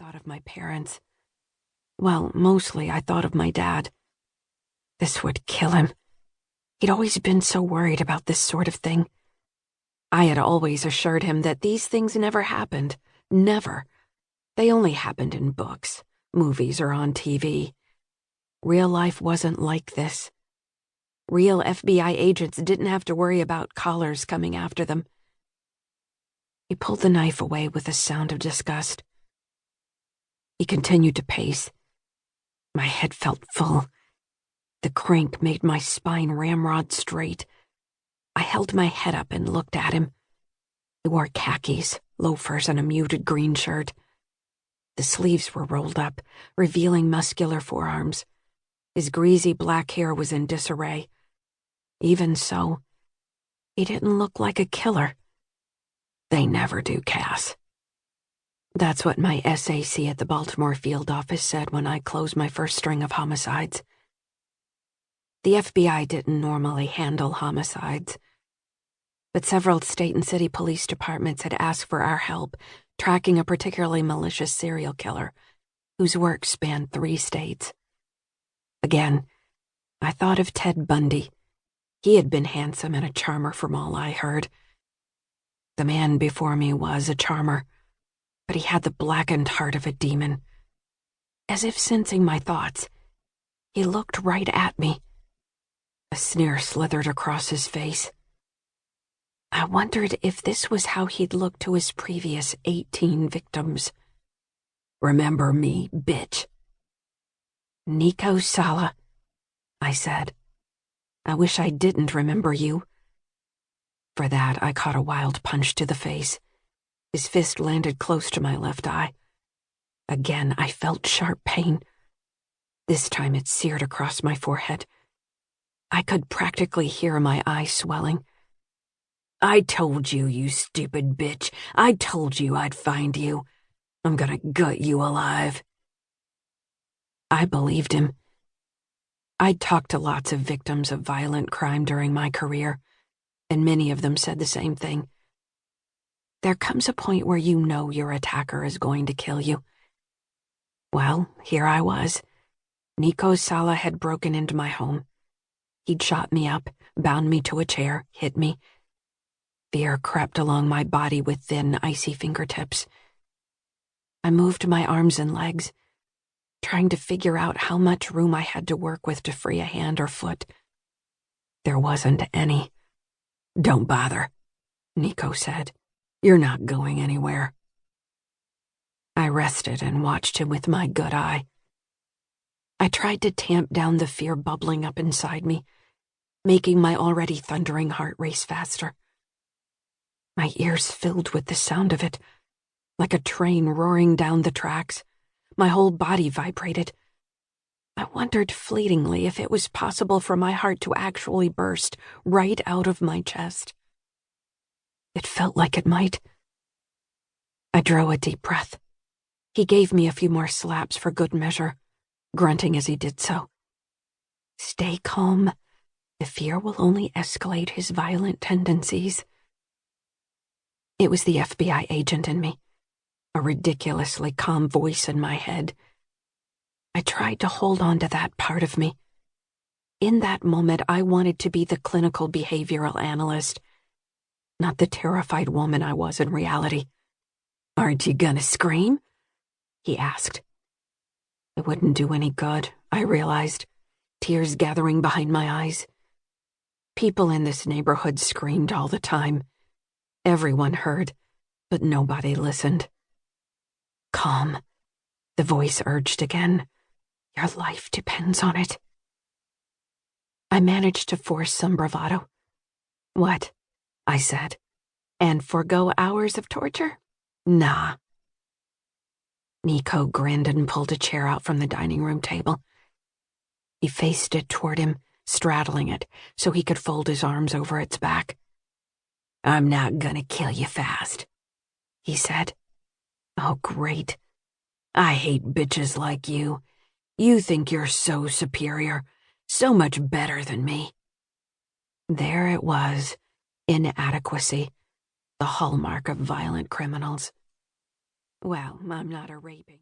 thought of my parents. Well, mostly I thought of my dad. This would kill him. He'd always been so worried about this sort of thing. I had always assured him that these things never happened. Never. They only happened in books, movies, or on TV. Real life wasn't like this. Real FBI agents didn't have to worry about collars coming after them. He pulled the knife away with a sound of disgust. He continued to pace. My head felt full. The crank made my spine ramrod straight. I held my head up and looked at him. He wore khakis, loafers, and a muted green shirt. The sleeves were rolled up, revealing muscular forearms. His greasy black hair was in disarray. Even so, he didn't look like a killer. They never do, Cass. That's what my SAC at the Baltimore field office said when I closed my first string of homicides. The FBI didn't normally handle homicides, but several state and city police departments had asked for our help tracking a particularly malicious serial killer whose work spanned 3 states. Again, I thought of Ted Bundy. He had been handsome and a charmer from all I heard. The man before me was a charmer, but he had the blackened heart of a demon. As if sensing my thoughts, he looked right at me. A sneer slithered across his face. I wondered if this was how he'd looked to his previous 18 victims. "Remember me, bitch." "Nico Sala," I said. "I wish I didn't remember you." For that, I caught a wild punch to the face. His fist landed close to my left eye. Again, I felt sharp pain. This time it seared across my forehead. I could practically hear my eye swelling. "I told you, you stupid bitch. I told you I'd find you. I'm gonna gut you alive." I believed him. I'd talked to lots of victims of violent crime during my career, and many of them said the same thing. There comes a point where you know your attacker is going to kill you. Well, here I was. Nico Sala had broken into my home. He'd shot me up, bound me to a chair, hit me. Fear crept along my body with thin, icy fingertips. I moved my arms and legs, trying to figure out how much room I had to work with to free a hand or foot. There wasn't any. "Don't bother," Nico said. "You're not going anywhere." I rested and watched him with my good eye. I tried to tamp down the fear bubbling up inside me, making my already thundering heart race faster. My ears filled with the sound of it, like a train roaring down the tracks. My whole body vibrated. I wondered fleetingly if it was possible for my heart to actually burst right out of my chest. It felt like it might. I drew a deep breath. He gave me a few more slaps for good measure, grunting as he did so. "Stay calm. The fear will only escalate his violent tendencies." It was the FBI agent in me, a ridiculously calm voice in my head. I tried to hold on to that part of me. In that moment, I wanted to be the clinical behavioral analyst, not the terrified woman I was in reality. "Aren't you gonna scream?" he asked. It wouldn't do any good, I realized, tears gathering behind my eyes. People in this neighborhood screamed all the time. Everyone heard, but nobody listened. "Calm," the voice urged again. "Your life depends on it." I managed to force some bravado. "What?" I said. "And forgo hours of torture? Nah." Nico grinned and pulled a chair out from the dining room table. He faced it toward him, straddling it so he could fold his arms over its back. "I'm not gonna kill you fast," he said. "Oh, great. I hate bitches like you. You think you're so superior, so much better than me." There it was, inadequacy, the hallmark of violent criminals. Well, I'm not a raping.